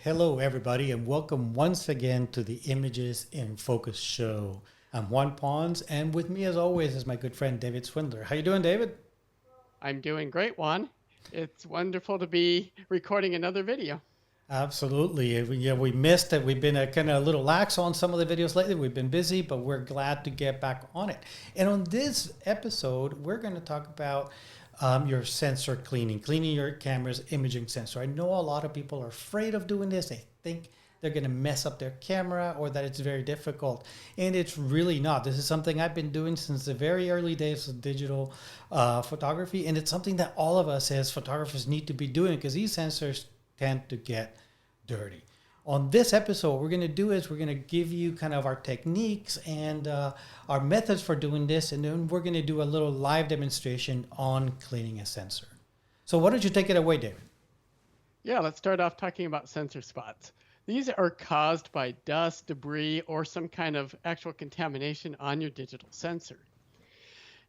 Hello, everybody, and welcome once again to the Images in Focus show. I'm Juan Pons, and with me, as always, is my good friend David Swindler. How you doing, David? I'm doing great, Juan. It's wonderful to be recording another video. Absolutely. Yeah, we missed it. We've been kind of a little lax on some of the videos lately. We've been busy, but we're glad to get back on it. And on this episode, we're going to talk about your sensor cleaning your camera's imaging sensor. I know a lot of people are afraid of doing this. They think they're going to mess up their camera or that it's very difficult. And it's really not. This is something I've been doing since the very early days of digital photography. And it's something that all of us as photographers need to be doing because these sensors tend to get dirty. On this episode, what we're going to do is we're going to give you kind of our techniques and our methods for doing this, and then we're going to do a little live demonstration on cleaning a sensor. So why don't you take it away, David? Yeah, let's start off talking about sensor spots. These are caused by dust, debris, or some kind of actual contamination on your digital sensor.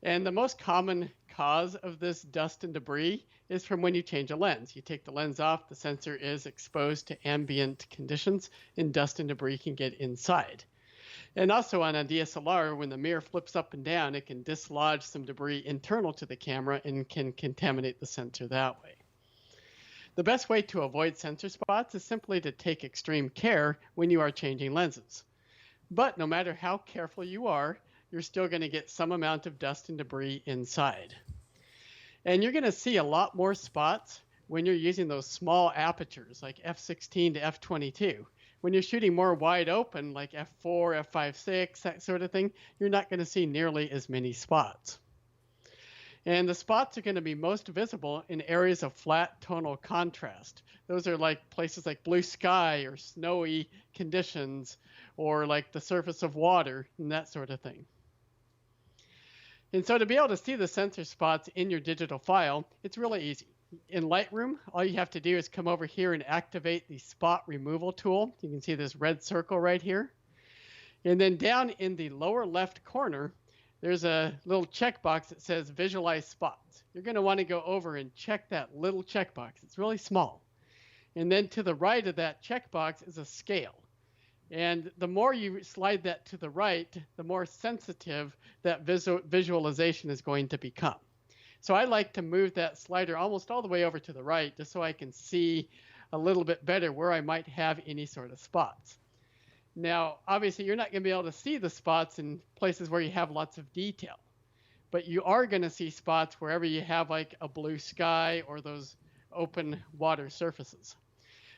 And the most common cause of this dust and debris is from when you change a lens. You take the lens off, the sensor is exposed to ambient conditions, and dust and debris can get inside. And also on a DSLR, when the mirror flips up and down, it can dislodge some debris internal to the camera and can contaminate the sensor that way. The best way to avoid sensor spots is simply to take extreme care when you are changing lenses. But no matter how careful you are, you're still going to get some amount of dust and debris inside. And you're going to see a lot more spots when you're using those small apertures like f16 to f22. When you're shooting more wide open like f4, f5.6, that sort of thing, you're not going to see nearly as many spots. And the spots are going to be most visible in areas of flat tonal contrast. Those are like places like blue sky or snowy conditions or like the surface of water and that sort of thing. And so to be able to see the sensor spots in your digital file, it's really easy. In Lightroom, all you have to do is come over here and activate the spot removal tool. You can see this red circle right here. And then down in the lower left corner, there's a little checkbox that says visualize spots. You're going to want to go over and check that little checkbox. It's really small. And then to the right of that checkbox is a scale. And the more you slide that to the right, the more sensitive that visualization is going to become. So I like to move that slider almost all the way over to the right just so I can see a little bit better where I might have any sort of spots. Now, obviously, you're not going to be able to see the spots in places where you have lots of detail, but you are going to see spots wherever you have like a blue sky or those open water surfaces.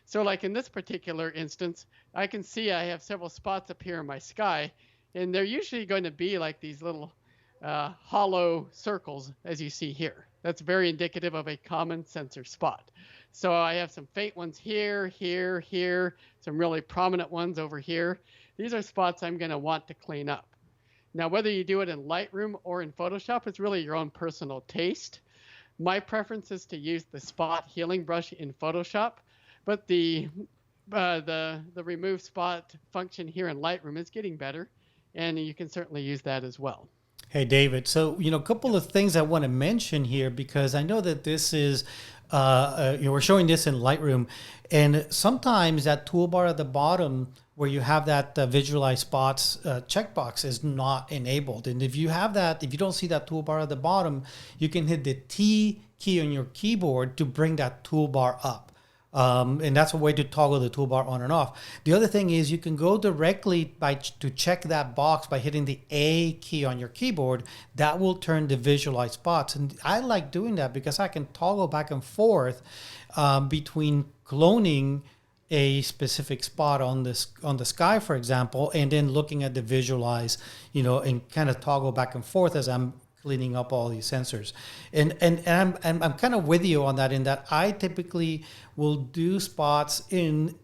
So like in this particular instance, I can see I have several spots up here in my sky, and they're usually going to be like these little hollow circles, as you see here. That's very indicative of a common sensor spot. So I have some faint ones here, here, here, some really prominent ones over here. These are spots I'm going to want to clean up. Now, whether you do it in Lightroom or in Photoshop, it's really your own personal taste. My preference is to use the spot healing brush in Photoshop, but the remove spot function here in Lightroom is getting better, and you can certainly use that as well. Hey, David. So, a couple of things I want to mention here because I know that this is, we're showing this in Lightroom, and sometimes that toolbar at the bottom where you have that visualize spots checkbox is not enabled. And if you have that, if you don't see that toolbar at the bottom, you can hit the T key on your keyboard to bring that toolbar up. And that's a way to toggle the toolbar on and off. The other thing is you can go directly to check that box by hitting the A key on your keyboard. That will turn the visualize spots. And I like doing that because I can toggle back and forth between cloning a specific spot on the sky, for example, and then looking at the visualize, and kind of toggle back and forth as I'm cleaning up all these sensors. And I'm kind of with you on that in that I typically will do spots in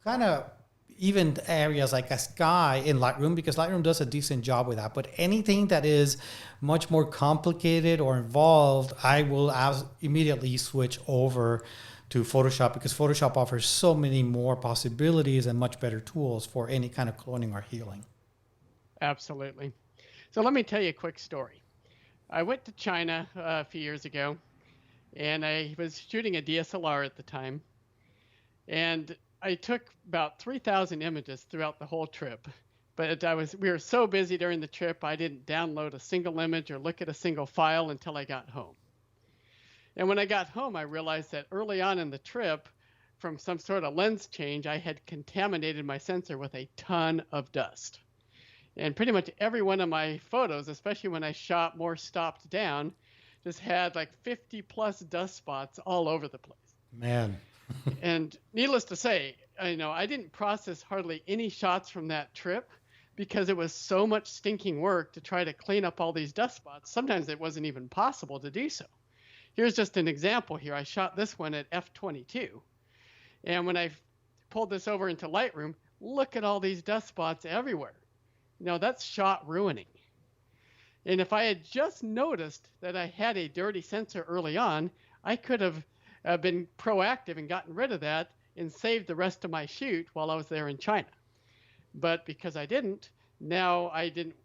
kind of even areas like a sky in Lightroom because Lightroom does a decent job with that. But anything that is much more complicated or involved, I will immediately switch over to Photoshop because Photoshop offers so many more possibilities and much better tools for any kind of cloning or healing. Absolutely. So let me tell you a quick story. I went to China a few years ago, and I was shooting a DSLR at the time. And I took about 3,000 images throughout the whole trip, but we were so busy during the trip, I didn't download a single image or look at a single file until I got home. And when I got home, I realized that early on in the trip, from some sort of lens change, I had contaminated my sensor with a ton of dust. And pretty much every one of my photos, especially when I shot more stopped down, just had like 50 plus dust spots all over the place. Man. And needless to say, I didn't process hardly any shots from that trip because it was so much stinking work to try to clean up all these dust spots. Sometimes it wasn't even possible to do so. Here's just an example here. I shot this one at f/22. And when I pulled this over into Lightroom, look at all these dust spots everywhere. That's shot ruining. And if I had just noticed that I had a dirty sensor early on, I could have been proactive and gotten rid of that and saved the rest of my shoot while I was there in China. But because I didn't, now I didn't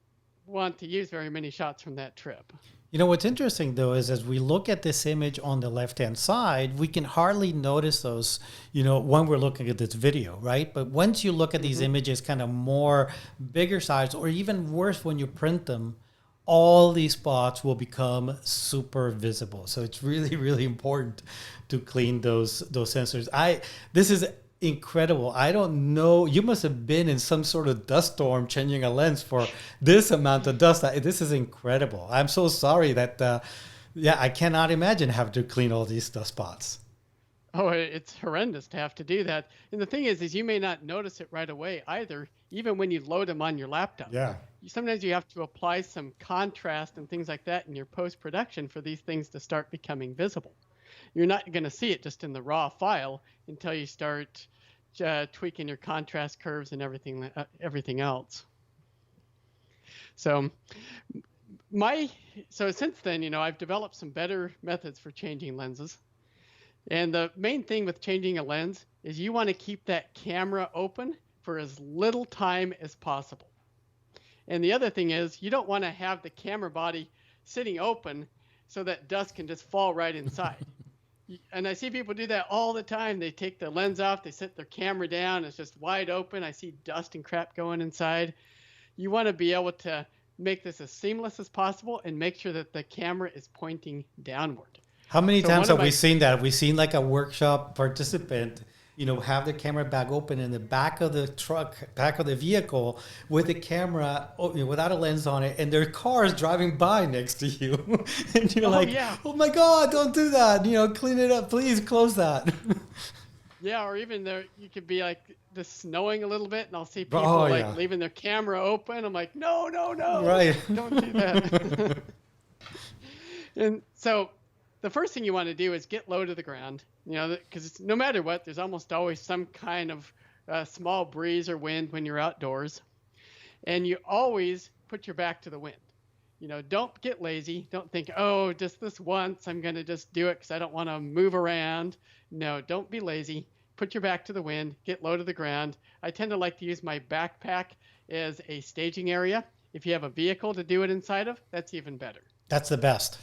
want to use very many shots from that trip. What's interesting, though, is as we look at this image on the left-hand side, we can hardly notice those, when we're looking at this video, right? But once you look at these images kind of more bigger size, or even worse, when you print them, all these spots will become super visible. So it's really, really important to clean those sensors. This is incredible. I don't know. You must have been in some sort of dust storm changing a lens for this amount of dust. This is incredible. I'm so sorry that, I cannot imagine having to clean all these dust spots. Oh, it's horrendous to have to do that. And the thing is you may not notice it right away either, even when you load them on your laptop. Yeah. Sometimes you have to apply some contrast and things like that in your post-production for these things to start becoming visible. You're not going to see it just in the raw file until you start tweaking your contrast curves and everything else. So since then, I've developed some better methods for changing lenses. And the main thing with changing a lens is you want to keep that camera open for as little time as possible. And the other thing is you don't want to have the camera body sitting open so that dust can just fall right inside. And I see people do that all the time. They take the lens off, they set their camera down, it's just wide open. I see dust and crap going inside. You want to be able to make this as seamless as possible and make sure that the camera is pointing downward. How many times have we seen that? We've seen like a workshop participant, have the camera bag open in the back of the truck, back of the vehicle with the camera without a lens on it, and their car is driving by next to you. And you're oh my God, don't do that. Clean it up. Please close that. Yeah, or even you could be like just snowing a little bit, and I'll see people leaving their camera open. I'm like, no, right. Don't do that. And so the first thing you want to do is get low to the ground, because no matter what, there's almost always some kind of small breeze or wind when you're outdoors. And you always put your back to the wind. Don't get lazy. Don't think, oh, just this once, I'm going to just do it because I don't want to move around. No, don't be lazy. Put your back to the wind, get low to the ground. I tend to like to use my backpack as a staging area. If you have a vehicle to do it inside of, that's even better. That's the best.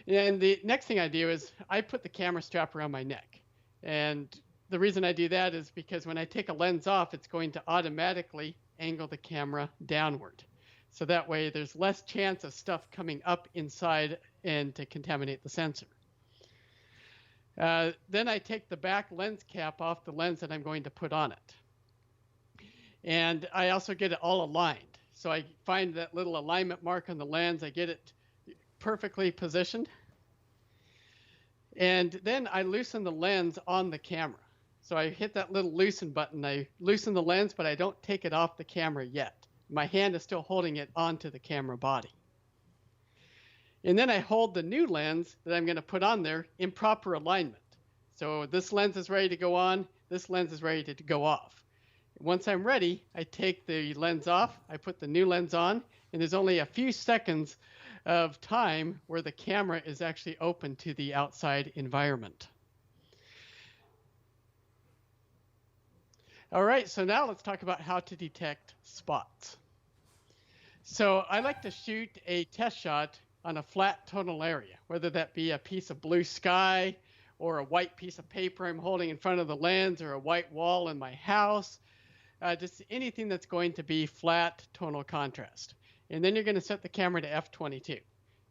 And the next thing I do is I put the camera strap around my neck. And the reason I do that is because when I take a lens off, it's going to automatically angle the camera downward. So that way there's less chance of stuff coming up inside and to contaminate the sensor. Then I take the back lens cap off the lens that I'm going to put on it. And I also get it all aligned. So I find that little alignment mark on the lens. I get it perfectly positioned. And then I loosen the lens on the camera. So I hit that little loosen button. I loosen the lens, but I don't take it off the camera yet. My hand is still holding it onto the camera body. And then I hold the new lens that I'm going to put on there in proper alignment. So this lens is ready to go on. This lens is ready to go off. Once I'm ready, I take the lens off. I put the new lens on. And there's only a few seconds of time where the camera is actually open to the outside environment. All right, so now let's talk about how to detect spots. So I like to shoot a test shot on a flat tonal area, whether that be a piece of blue sky or a white piece of paper I'm holding in front of the lens, or a white wall in my house, just anything that's going to be flat tonal contrast. And then you're going to set the camera to f/22.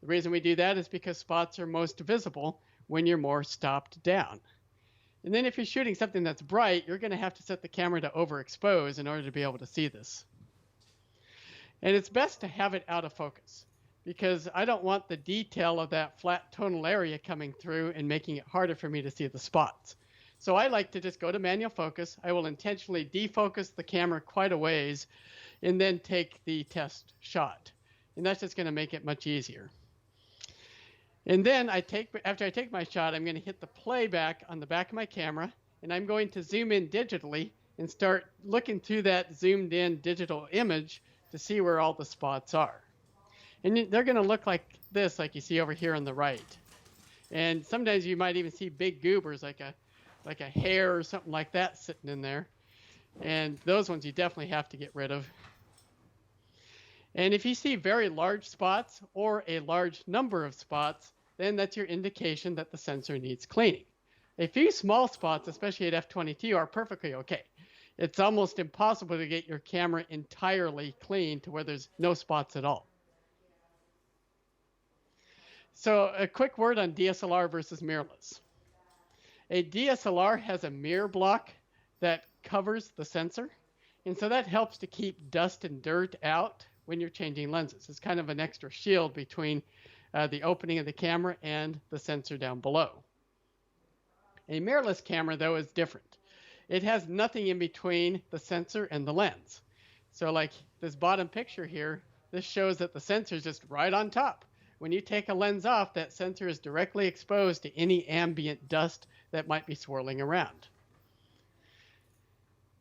The reason we do that is because spots are most visible when you're more stopped down. And then if you're shooting something that's bright, you're going to have to set the camera to overexpose in order to be able to see this. And it's best to have it out of focus, because I don't want the detail of that flat tonal area coming through and making it harder for me to see the spots. So I like to just go to manual focus. I will intentionally defocus the camera quite a ways and then take the test shot. And that's just going to make it much easier. And then after I take my shot, I'm going to hit the playback on the back of my camera, and I'm going to zoom in digitally and start looking through that zoomed in digital image to see where all the spots are. And they're going to look like this, like you see over here on the right. And sometimes you might even see big goobers, like a hair or something like that sitting in there. And those ones you definitely have to get rid of. And if you see very large spots or a large number of spots, then that's your indication that the sensor needs cleaning. A few small spots, especially at f/22, are perfectly okay. It's almost impossible to get your camera entirely clean to where there's no spots at all. So a quick word on DSLR versus mirrorless. A DSLR has a mirror block that covers the sensor, and so that helps to keep dust and dirt out when you're changing lenses. It's kind of an extra shield between the opening of the camera and the sensor down below. A mirrorless camera, though, is different. It has nothing in between the sensor and the lens. So like this bottom picture here, this shows that the sensor is just right on top. When you take a lens off, that sensor is directly exposed to any ambient dust that might be swirling around.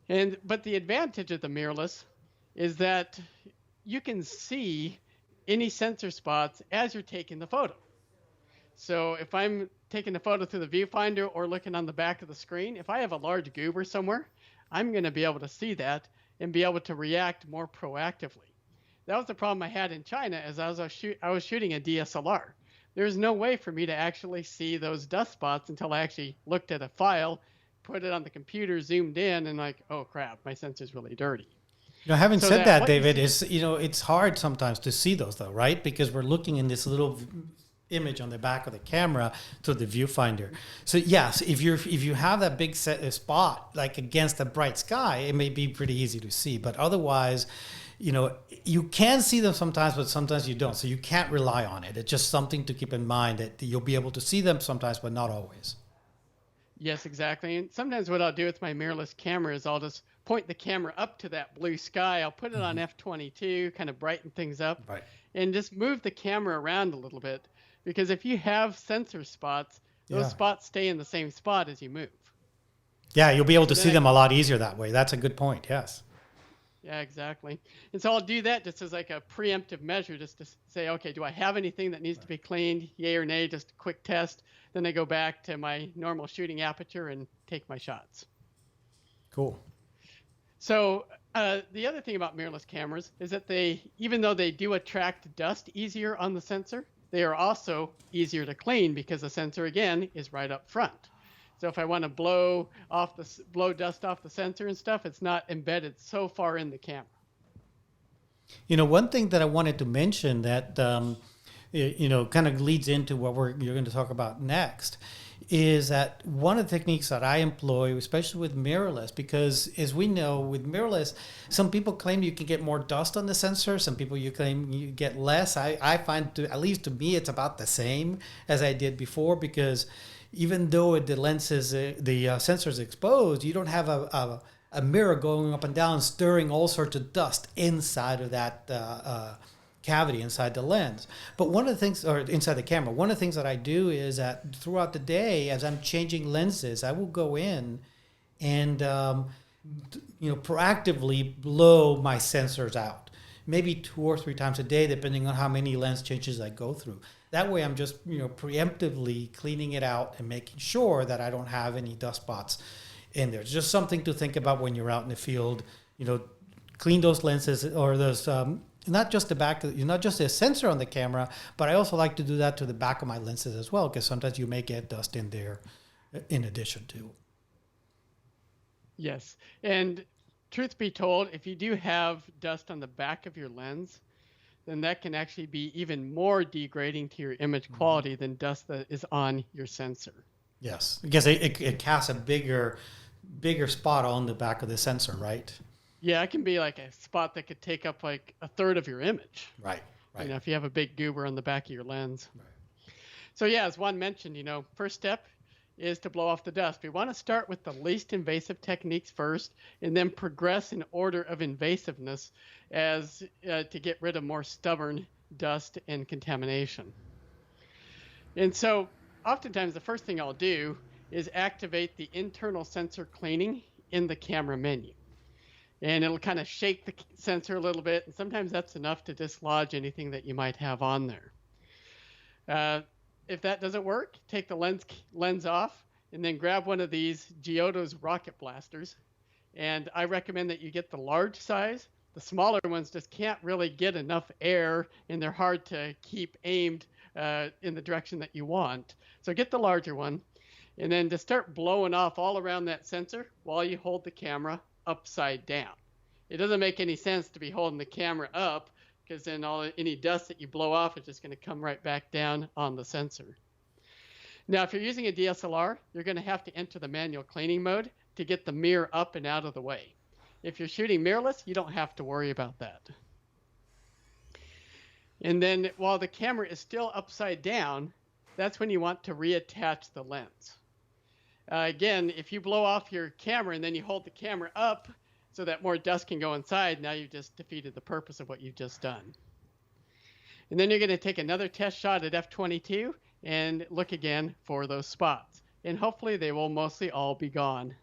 But the advantage of the mirrorless is that you can see any sensor spots as you're taking the photo. So if I'm taking the photo through the viewfinder or looking on the back of the screen, if I have a large goober somewhere, I'm going to be able to see that and be able to react more proactively. That was the problem I had in China as I was shooting a DSLR. There's no way for me to actually see those dust spots until I actually looked at a file, put it on the computer, zoomed in, and like, oh crap, my sensor's really dirty. Having said that, David, it's hard sometimes to see those though, right? Because we're looking in this little image on the back of the camera through the viewfinder. So yes, if you have that big spot like against a bright sky, it may be pretty easy to see. But otherwise, you can see them sometimes, but sometimes you don't. So you can't rely on it. It's just something to keep in mind that you'll be able to see them sometimes, but not always. Yes, exactly. And sometimes what I'll do with my mirrorless camera is I'll just point the camera up to that blue sky. I'll put it on f/22, kind of brighten things up, right, and just move the camera around a little bit. Because if you have sensor spots, those spots stay in the same spot as you move. Yeah, you'll be able to see them a lot easier that way. That's a good point, yes. Yeah, exactly. And so I'll do that just as like a preemptive measure, just to say, okay, do I have anything that needs to be cleaned? Yay or nay, just a quick test. Then I go back to my normal shooting aperture and take my shots. Cool. So the other thing about mirrorless cameras is that even though they do attract dust easier on the sensor, they are also easier to clean because the sensor, again, is right up front. So if I want to blow dust off the sensor and stuff, it's not embedded so far in the camera. One thing that I wanted to mention that kind of leads into what you're going to talk about next is that one of the techniques that I employ, especially with mirrorless, because as we know with mirrorless, some people claim you can get more dust on the sensor. Some people you claim you get less. I find, at least to me, it's about the same as I did before, because even though the lens is, the sensor is exposed, you don't have a mirror going up and down, stirring all sorts of dust inside of that cavity inside the lens. But one of the things, or inside the camera, one of the things that I do is that throughout the day, as I'm changing lenses, I will go in and proactively blow my sensors out, maybe 2 or 3 times a day, depending on how many lens changes I go through. That way I'm just preemptively cleaning it out and making sure that I don't have any dust spots in there. It's just something to think about when you're out in the field. Clean those lenses, or those not just not just the sensor on the camera, but I also like to do that to the back of my lenses as well, because sometimes you may get dust in there in addition to. Yes. And truth be told, if you do have dust on the back of your lens, then that can actually be even more degrading to your image quality than dust that is on your sensor. Yes, because it casts a bigger spot on the back of the sensor, right? Yeah, it can be like a spot that could take up like a third of your image. Right. You know, if you have a big goober on the back of your lens. Right. So yeah, as Juan mentioned, you know, first step is to blow off the dust. We want to start with the least invasive techniques first, and then progress in order of invasiveness as to get rid of more stubborn dust and contamination. And so oftentimes the first thing I'll do is activate the internal sensor cleaning in the camera menu. And it'll kind of shake the sensor a little bit, and sometimes that's enough to dislodge anything that you might have on there. If that doesn't work, take the lens off, and then grab one of these Giotto's rocket blasters. And I recommend that you get the large size. The smaller ones just can't really get enough air, and they're hard to keep aimed in the direction that you want. So get the larger one, and then just start blowing off all around that sensor while you hold the camera upside down. It doesn't make any sense to be holding the camera up, because then any dust that you blow off is just going to come right back down on the sensor. Now, if you're using a DSLR, you're going to have to enter the manual cleaning mode to get the mirror up and out of the way. If you're shooting mirrorless, you don't have to worry about that. And then while the camera is still upside down, that's when you want to reattach the lens. Again, if you blow off your camera and then you hold the camera up so that more dust can go inside, now you've just defeated the purpose of what you've just done. And then you're going to take another test shot at f/22 and look again for those spots. And hopefully they will mostly all be gone.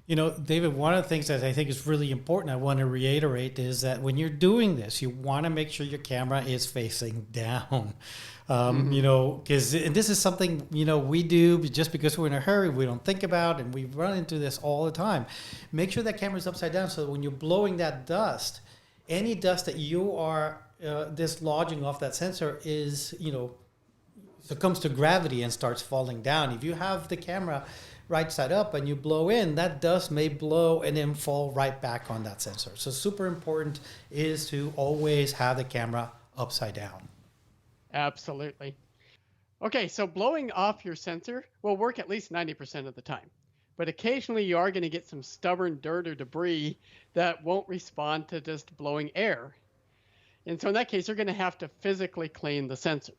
You know, David, one of the things that I think is really important, I want to reiterate, is that when you're doing this, you want to make sure your camera is facing down. You know, because this is something, you know, we do just because we're in a hurry, we don't think about, and we run into this all the time. Make sure that camera's upside down so that when you're blowing that dust, any dust that you are dislodging off that sensor is, you know, succumbs to gravity and starts falling down. If you have the camera right side up and you blow in, that dust may blow and then fall right back on that sensor. So super important is to always have the camera upside down. Absolutely. Okay, so blowing off your sensor will work at least 90% of the time. But occasionally you are going to get some stubborn dirt or debris that won't respond to just blowing air. And so in that case, you're going to have to physically clean the sensor.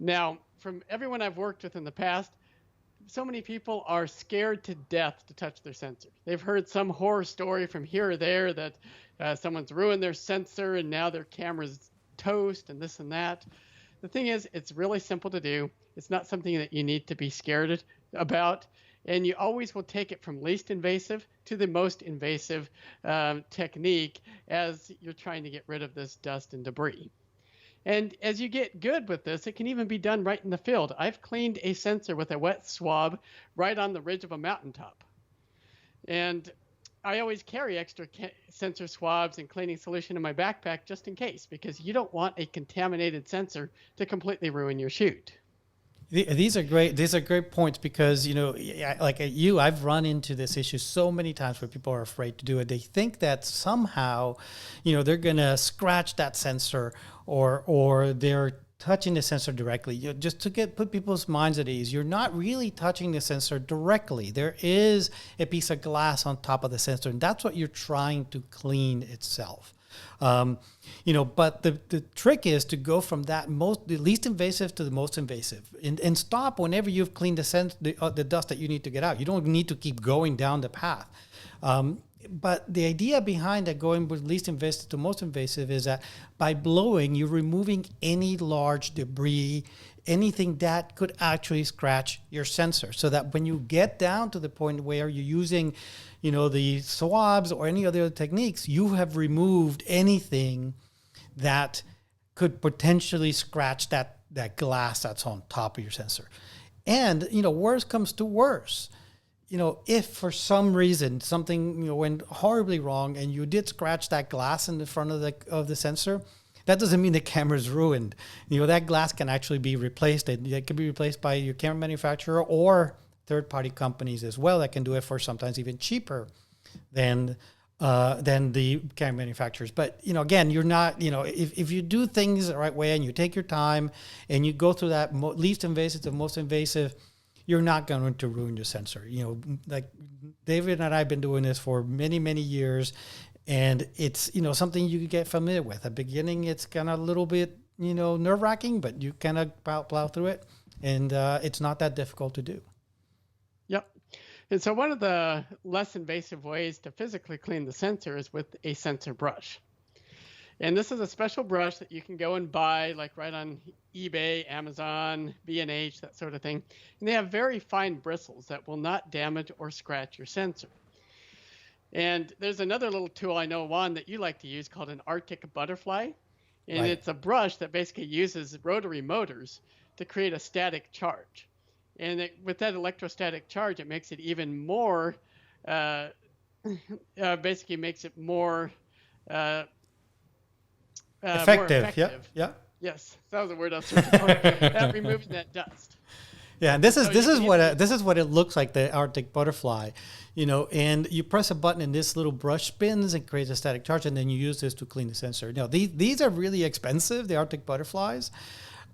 Now, from everyone I've worked with in the past, so many people are scared to death to touch their sensor. They've heard some horror story from here or there that someone's ruined their sensor and now their camera's toast and this and that. The thing is, it's really simple to do. It's not something that you need to be scared about. And you always will take it from least invasive to the most invasive technique as you're trying to get rid of this dust and debris. And as you get good with this, it can even be done right in the field. I've cleaned a sensor with a wet swab right on the ridge of a mountaintop. And I always carry extra sensor swabs and cleaning solution in my backpack just in case, because you don't want a contaminated sensor to completely ruin your shoot. These are great. These are great points because, you know, like you, I've run into this issue so many times where people are afraid to do it. They think that somehow, you know, they're going to scratch that sensor or they're touching the sensor directly. You know, just to put people's minds at ease, you're not really touching the sensor directly. There is a piece of glass on top of the sensor, and that's what you're trying to clean itself. You know, but the trick is to go from the least invasive to the most invasive, and stop whenever you've cleaned the dust that you need to get out. You don't need to keep going down the path. But the idea behind that going with least invasive to most invasive is that by blowing, you're removing any large debris, anything that could actually scratch your sensor, so that when you get down to the point where you're using, you know, the swabs or any other techniques, you have removed anything that could potentially scratch that glass that's on top of your sensor. And, you know, worse comes to worse. You know, if for some reason something, you know, went horribly wrong and you did scratch that glass in the front of the sensor, that doesn't mean the camera's ruined. You know, that glass can actually be replaced. It can be replaced by your camera manufacturer or third-party companies as well that can do it for sometimes even cheaper than the camera manufacturers. But, again, you're not, if you do things the right way and you take your time and you go through that least invasive to most invasive, you're not going to ruin your sensor. Like David and I have been doing this for many, many years, and it's, something you can get familiar with. At the beginning, it's kind of a little bit, nerve-wracking, but you kind of plow through it, and it's not that difficult to do. Yep. And so one of the less invasive ways to physically clean the sensor is with a sensor brush. And this is a special brush that you can go and buy, like right on eBay, Amazon, B&H, that sort of thing. And they have very fine bristles that will not damage or scratch your sensor. And there's another little tool I know, Juan, that you like to use called an Arctic butterfly. And It's a brush that basically uses rotary motors to create a static charge. And with that electrostatic charge, it makes it even more, basically makes it more effective. Yeah. Yes, that was a word I was searching for. At removing that dust. Yeah, and this is what it looks like, the Arctic butterfly, and you press a button and this little brush spins and creates a static charge, and then you use this to clean the sensor. These are really expensive, the Arctic butterflies.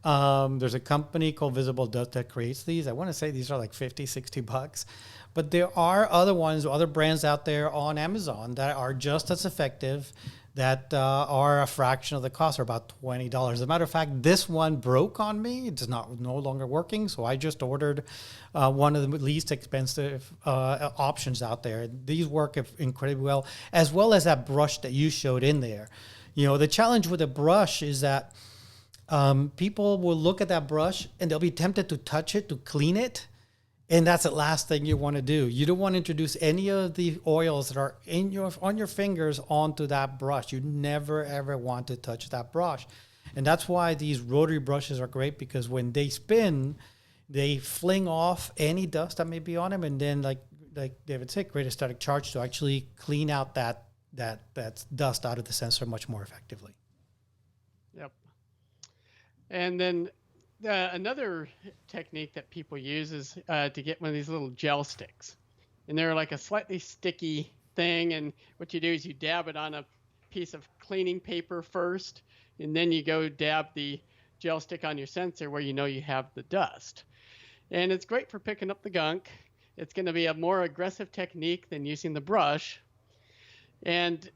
There's a company called Visible Dust that creates these. I want to say these are like $50-$60, but there are other brands out there on Amazon that are just as effective, that are a fraction of the cost, or about $20. As a matter of fact, this one broke on me. It's no longer working, so I just ordered one of the least expensive options out there. These work incredibly well as that brush that you showed in there. The challenge with a brush is that people will look at that brush and they'll be tempted to touch it, to clean it. And that's the last thing you want to do. You don't want to introduce any of the oils that are on your fingers onto that brush. You never, ever want to touch that brush. And that's why these rotary brushes are great, because when they spin, they fling off any dust that may be on them. And then, like David said, create a static charge to actually clean out that dust out of the sensor much more effectively. Yep. And then another technique that people use is to get one of these little gel sticks. And they're like a slightly sticky thing. And what you do is you dab it on a piece of cleaning paper first, and then you go dab the gel stick on your sensor where you have the dust. And it's great for picking up the gunk. It's going to be a more aggressive technique than using the brush. And,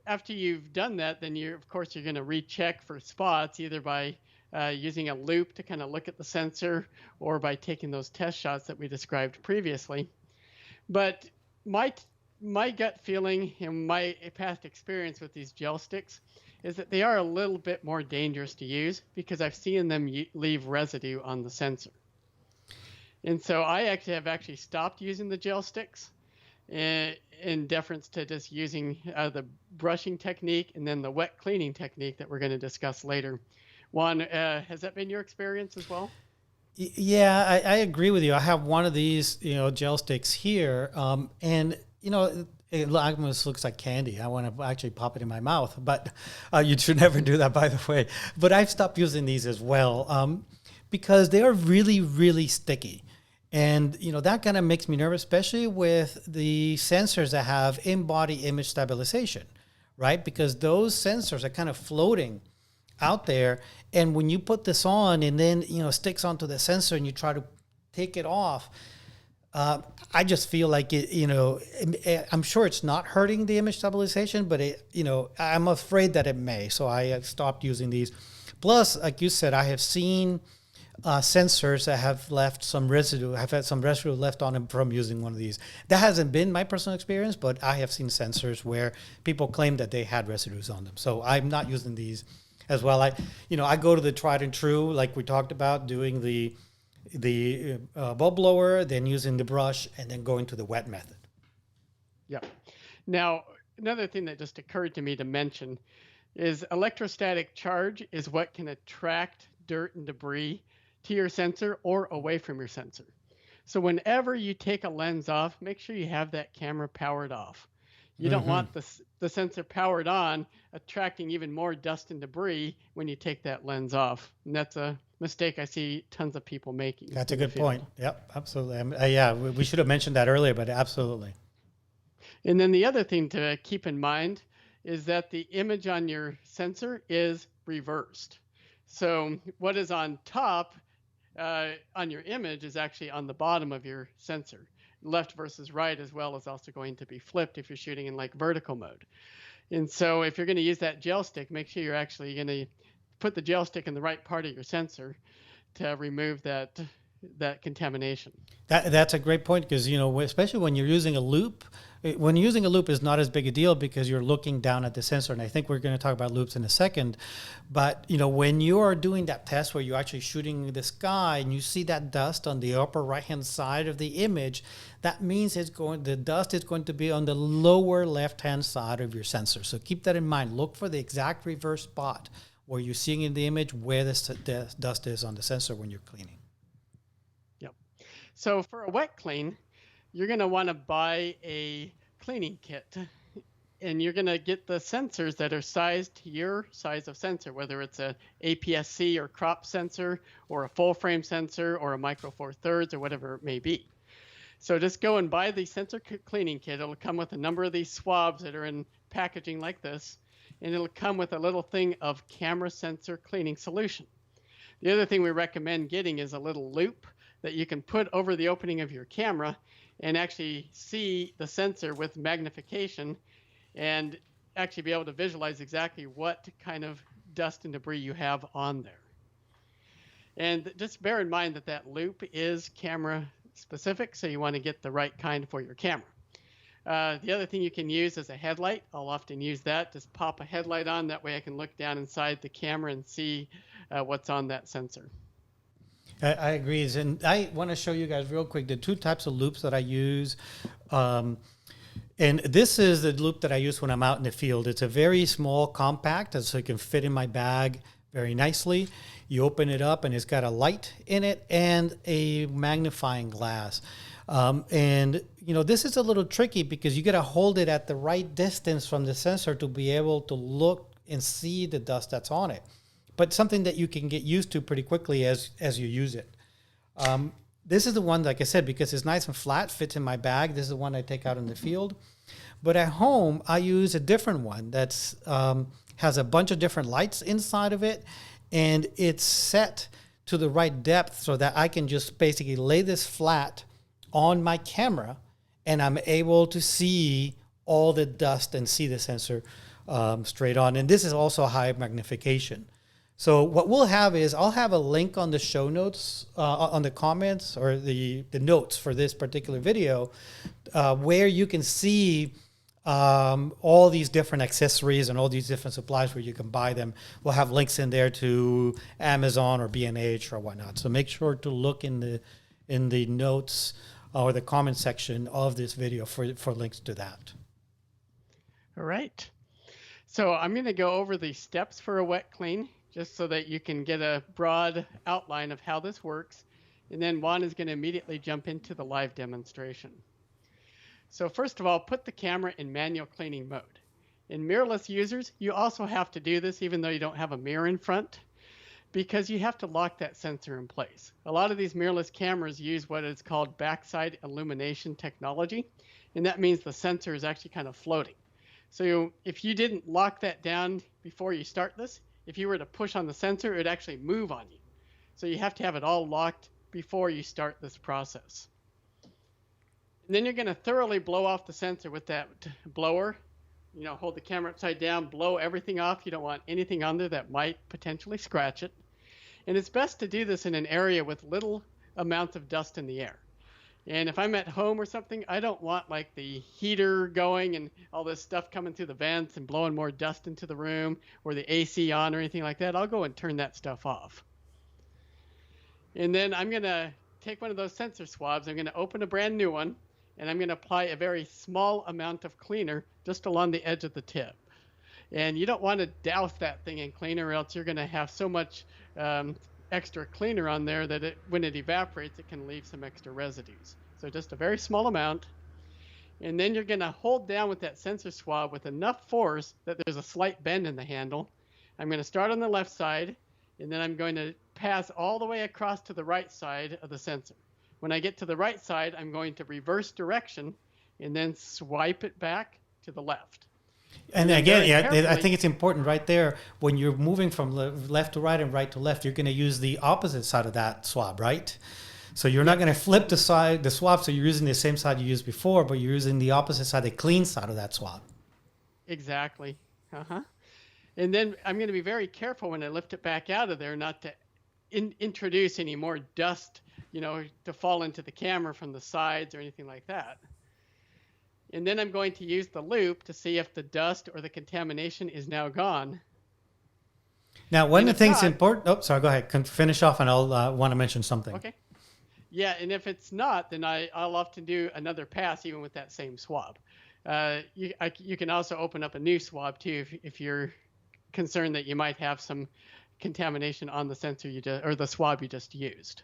after you've done that, then you're going to recheck for spots, either by using a loop to kind of look at the sensor, or by taking those test shots that we described previously. But my gut feeling and my past experience with these gel sticks is that they are a little bit more dangerous to use, because I've seen them leave residue on the sensor. And so I have stopped using the gel sticks in deference to just using the brushing technique and then the wet cleaning technique that we're going to discuss later. Juan, has that been your experience as well? Yeah, I agree with you. I have one of these, gel sticks here, and it almost looks like candy. I want to actually pop it in my mouth, but you should never do that, by the way. But I've stopped using these as well, because they are really, really sticky. And, that kind of makes me nervous, especially with the sensors that have in-body image stabilization, right? Because those sensors are kind of floating out there. And when you put this on and then, sticks onto the sensor and you try to take it off, I just feel like I'm sure it's not hurting the image stabilization, but I'm afraid that it may. So I have stopped using these. Plus, like you said, I have seen sensors that have left some residue. I've had some residue left on them from using one of these. That hasn't been my personal experience, but I have seen sensors where people claim that they had residues on them. So I'm not using these as well. I go to the tried and true, like we talked about, doing the bulb blower, then using the brush, and then going to the wet method. Yeah. Now, another thing that just occurred to me to mention is electrostatic charge is what can attract dirt and debris to your sensor or away from your sensor. So whenever you take a lens off, make sure you have that camera powered off. You don't want the sensor powered on, attracting even more dust and debris when you take that lens off. And that's a mistake I see tons of people making. That's a good point. Yep, absolutely. Yeah, we should have mentioned that earlier, but absolutely. And then the other thing to keep in mind is that the image on your sensor is reversed. So what is on top on your image is actually on the bottom of your sensor. Left versus right as well is also going to be flipped if you're shooting in like vertical mode. And so if you're going to use that gel stick, make sure you're actually going to put the gel stick in the right part of your sensor to remove that contamination. That's a great point, because, especially when you're using a loop, when using a loop is not as big a deal because you're looking down at the sensor. And I think we're going to talk about loops in a second. But, when you are doing that test where you're actually shooting the sky and you see that dust on the upper right-hand side of the image, that means the dust is going to be on the lower left-hand side of your sensor. So keep that in mind. Look for the exact reverse spot where you're seeing in the image where the dust is on the sensor when you're cleaning. Yep. So for a wet clean, you're going to want to buy a cleaning kit, and you're going to get the sensors that are sized to your size of sensor, whether it's a APS-C or crop sensor or a full frame sensor or a micro four thirds or whatever it may be. So just go and buy the sensor cleaning kit. It'll come with a number of these swabs that are in packaging like this, and it'll come with a little thing of camera sensor cleaning solution. The other thing we recommend getting is a little loop that you can put over the opening of your camera and actually see the sensor with magnification and actually be able to visualize exactly what kind of dust and debris you have on there. And just bear in mind that that loop is camera specific, so you want to get the right kind for your camera. The other thing you can use is a headlight. I'll often use that. Just pop a headlight on. That way I can look down inside the camera and see what's on that sensor. I agree. And I want to show you guys real quick the two types of loops that I use. And this is the loop that I use when I'm out in the field. It's a very small, compact, and so it can fit in my bag very nicely. You open it up and it's got a light in it and a magnifying glass. And this is a little tricky because you got to hold it at the right distance from the sensor to be able to look and see the dust that's on it. But something that you can get used to pretty quickly as you use it. This is the one, like I said, because it's nice and flat, fits in my bag. This is the one I take out in the field. But at home, I use a different one that's has a bunch of different lights inside of it, and it's set to the right depth so that I can just basically lay this flat on my camera, and I'm able to see all the dust and see the sensor straight on. And this is also high magnification. So what we'll have is I'll have a link on the show notes, on the comments or the notes for this particular video, where you can see all these different accessories and all these different supplies where you can buy them. We'll have links in there to Amazon or B&H or whatnot. So make sure to look in the notes or the comment section of this video for links to that. All right. So I'm going to go over the steps for a wet clean, just so that you can get a broad outline of how this works. And then Juan is going to immediately jump into the live demonstration. So first of all, put the camera in manual cleaning mode. In mirrorless users, you also have to do this even though you don't have a mirror in front, because you have to lock that sensor in place. A lot of these mirrorless cameras use what is called backside illumination technology, and that means the sensor is actually kind of floating. So if you didn't lock that down before you start this, if you were to push on the sensor, it would actually move on you. So you have to have it all locked before you start this process. And then you're going to thoroughly blow off the sensor with that blower. Hold the camera upside down, blow everything off. You don't want anything on there that might potentially scratch it. And it's best to do this in an area with little amounts of dust in the air. And if I'm at home or something, I don't want like the heater going and all this stuff coming through the vents and blowing more dust into the room, or the AC on or anything like that. I'll go and turn that stuff off. And then I'm going to take one of those sensor swabs. I'm going to open a brand new one, and I'm going to apply a very small amount of cleaner just along the edge of the tip. And you don't want to douse that thing in cleaner, or else you're going to have so much extra cleaner on there that when it evaporates, it can leave some extra residues. So just a very small amount. And then you're going to hold down with that sensor swab with enough force that there's a slight bend in the handle. I'm going to start on the left side, and then I'm going to pass all the way across to the right side of the sensor. When I get to the right side, I'm going to reverse direction and then swipe it back to the left. And again, yeah, I think it's important right there when you're moving from left to right and right to left, you're going to use the opposite side of that swab, right? So you're not going to flip the swab, so you're using the same side you used before, but you're using the opposite side, the clean side of that swab. Exactly. And then I'm going to be very careful when I lift it back out of there not to introduce any more dust, to fall into the camera from the sides or anything like that. And then I'm going to use the loop to see if the dust or the contamination is now gone. Now, one of the things important... Oh, sorry, go ahead. Finish off and I'll want to mention something. Okay. Yeah, and if it's not, then I'll often do another pass even with that same swab. You can also open up a new swab too if you're concerned that you might have some contamination on the sensor or the swab you just used.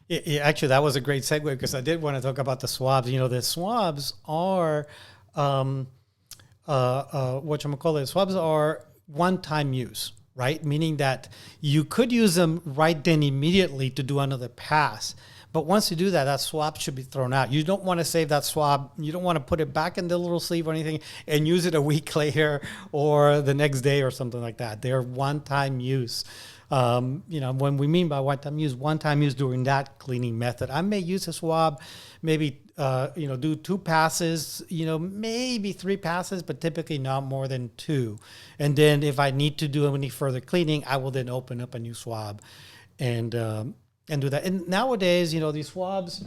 Yeah, actually, that was a great segue because I did want to talk about the swabs. The swabs are swabs are one-time use, right? Meaning that you could use them right then immediately to do another pass. But once you do that, that swab should be thrown out. You don't want to save that swab. You don't want to put it back in the little sleeve or anything and use it a week later or the next day or something like that. They're one-time use. When we mean by one-time use during that cleaning method. I may use a swab, maybe, do 2 passes, maybe 3 passes, but typically not more than 2. And then if I need to do any further cleaning, I will then open up a new swab and do that. And nowadays, these swabs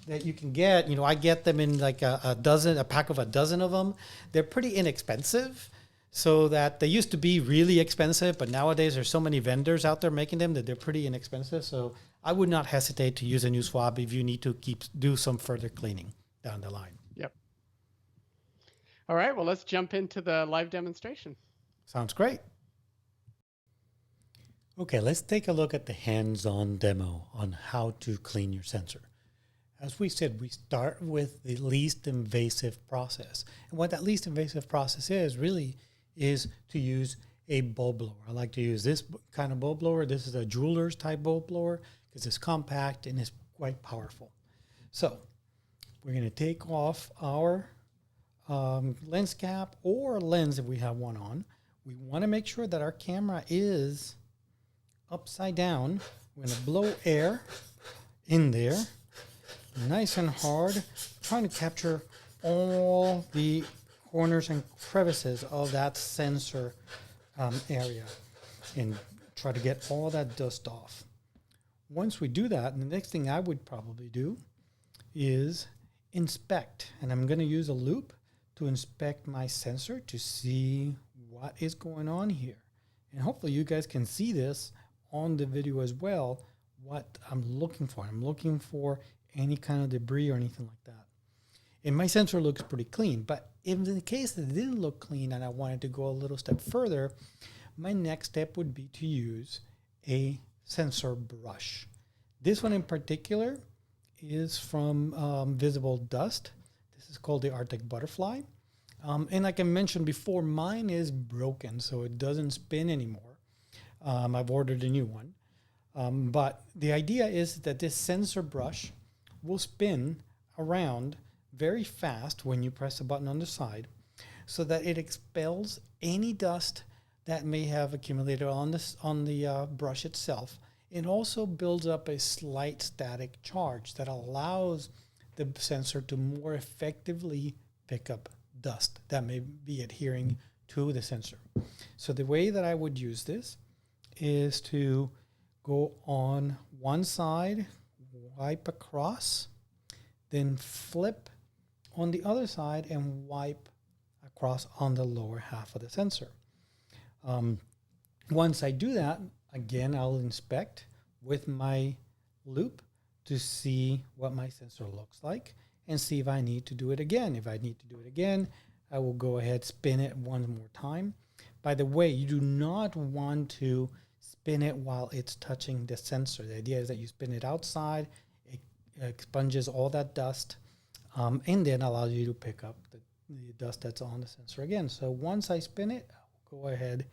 that you can get, I get them in like a pack of a dozen of them. They're pretty inexpensive. So that they used to be really expensive, but nowadays there's so many vendors out there making them that they're pretty inexpensive. So I would not hesitate to use a new swab if you need to do some further cleaning down the line. Yep. All right, well, let's jump into the live demonstration. Sounds great. Okay, let's take a look at the hands-on demo on how to clean your sensor. As we said, we start with the least invasive process. And what that least invasive process is to use a bulb blower. I like to use this kind of bulb blower. This is a jeweler's type bulb blower because it's compact and it's quite powerful. So we're going to take off our lens cap or lens if we have one on. We want to make sure that our camera is upside down. We're going to blow air in there nice and hard, trying to capture all the corners and crevices of that sensor area and try to get all that dust off. Once we do that, the next thing I would probably do is inspect. And I'm going to use a loop to inspect my sensor to see what is going on here. And hopefully you guys can see this on the video as well, what I'm looking for. I'm looking for any kind of debris or anything like that. And my sensor looks pretty clean, but in the case that it didn't look clean and I wanted to go a little step further, my next step would be to use a sensor brush. This one in particular is from Visible Dust. This is called the Arctic Butterfly. And like I mentioned before, mine is broken, so it doesn't spin anymore. I've ordered a new one. But the idea is that this sensor brush will spin around very fast when you press a button on the side so that it expels any dust that may have accumulated on the brush itself. It also builds up a slight static charge that allows the sensor to more effectively pick up dust that may be adhering to the sensor. So the way that I would use this is to go on one side, wipe across, then flip on the other side and wipe across on the lower half of the sensor. Once I do that, again, I'll inspect with my loop to see what my sensor looks like and see if I need to do it again. If I need to do it again, I will go ahead, spin it one more time. By the way, you do not want to spin it while it's touching the sensor. The idea is that you spin it outside, it expunges all that dust, and then allows you to pick up the dust that's on the sensor again. So once I spin it, I'll go ahead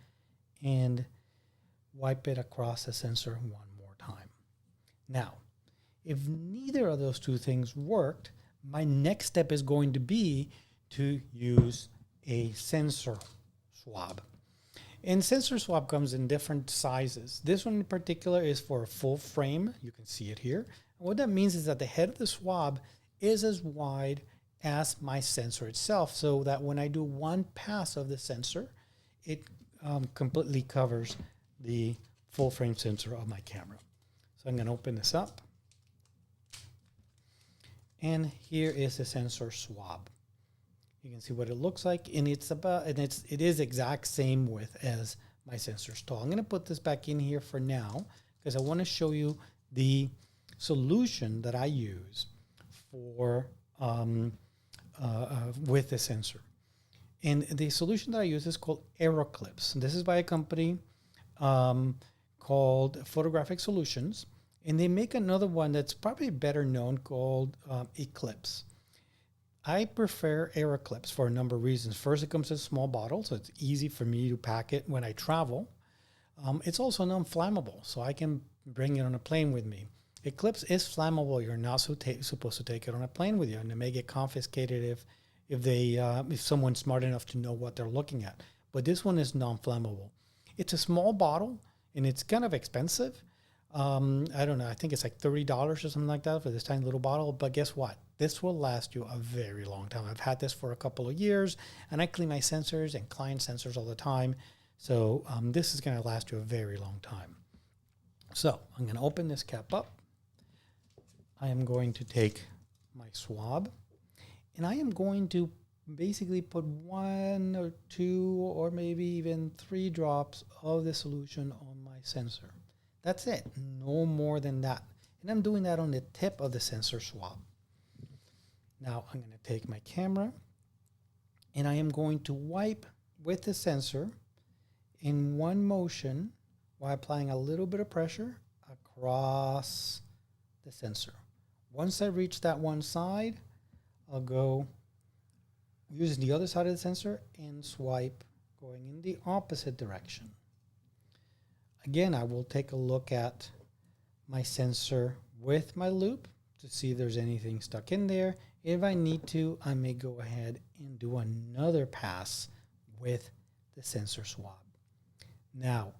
and wipe it across the sensor one more time. Now, if neither of those two things worked, my next step is going to be to use a sensor swab. And sensor swab comes in different sizes. This one in particular is for a full frame. You can see it here. And what that means is that the head of the swab is as wide as my sensor itself, so that when I do one pass of the sensor, it completely covers the full frame sensor of my camera. So I'm going to open this up. And here is the sensor swab. You can see what it looks like, and it is exact same width as my sensor stall. I'm going to put this back in here for now because I want to show you the solution that I use for with the sensor. And the solution that I use is called AeroClips. This is by a company called Photographic Solutions, and they make another one that's probably better known called Eclipse. I prefer AeroClips for a number of reasons. First, it comes in a small bottle, so it's easy for me to pack it when I travel. It's also non-flammable, so I can bring it on a plane with me. Eclipse is flammable. You're not supposed to take it on a plane with you, and it may get confiscated if someone's smart enough to know what they're looking at. But this one is non-flammable. It's a small bottle, and it's kind of expensive. I don't know. I think it's like $30 or something like that for this tiny little bottle. But guess what? This will last you a very long time. I've had this for a couple of years, and I clean my sensors and client sensors all the time. So this is going to last you a very long time. So I'm going to open this cap up. I am going to take my swab, and I am going to basically put 1 or 2 or maybe even 3 drops of the solution on my sensor. That's it, no more than that. And I'm doing that on the tip of the sensor swab. Now I'm going to take my camera, and I am going to wipe with the sensor in one motion while applying a little bit of pressure across the sensor. Once I reach that one side, I'll go using the other side of the sensor and swipe going in the opposite direction. Again, I will take a look at my sensor with my loupe to see if there's anything stuck in there. If I need to, I may go ahead and do another pass with the sensor swab. Now,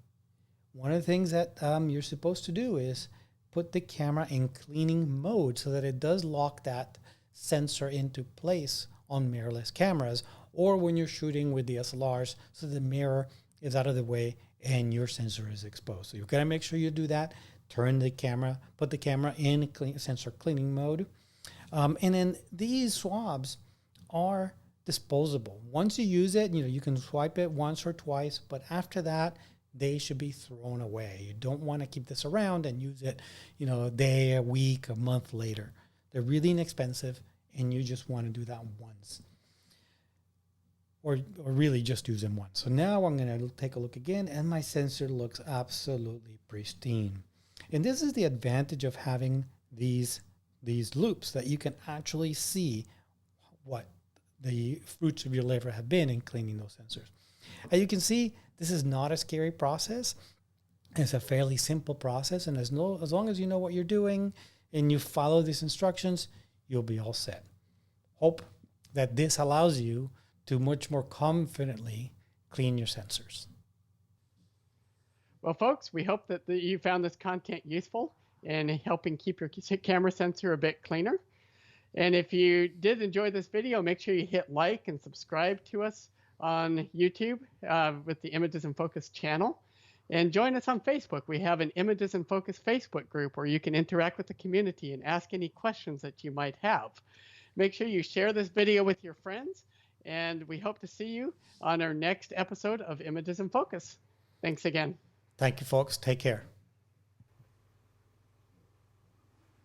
one of the things that you're supposed to do is put the camera in cleaning mode so that it does lock that sensor into place on mirrorless cameras, or when you're shooting with DSLRs, so the mirror is out of the way and your sensor is exposed. So you've got to make sure you do that. Turn the camera, put the camera in sensor cleaning mode. And then these swabs are disposable. Once you use it, you can swipe it once or twice, but after that, they should be thrown away. You don't want to keep this around and use it, a day, a week, a month later. They're really inexpensive, and you just want to do that once. Or really just use them once. So now I'm going to take a look again, and my sensor looks absolutely pristine. And this is the advantage of having these loupes, that you can actually see what the fruits of your labor have been in cleaning those sensors. As you can see, this is not a scary process. It's a fairly simple process, and as long as you know what you're doing and you follow these instructions, you'll be all set. Hope that this allows you to much more confidently clean your sensors. Well, folks, we hope that you found this content useful in helping keep your camera sensor a bit cleaner. And if you did enjoy this video, make sure you hit like and subscribe to us on YouTube with the Images in Focus channel. And join us on Facebook. We have an Images in Focus Facebook group where you can interact with the community and ask any questions that you might have. Make sure you share this video with your friends, and we hope to see you on our next episode of Images in Focus. Thanks again. Thank you, folks. Take care.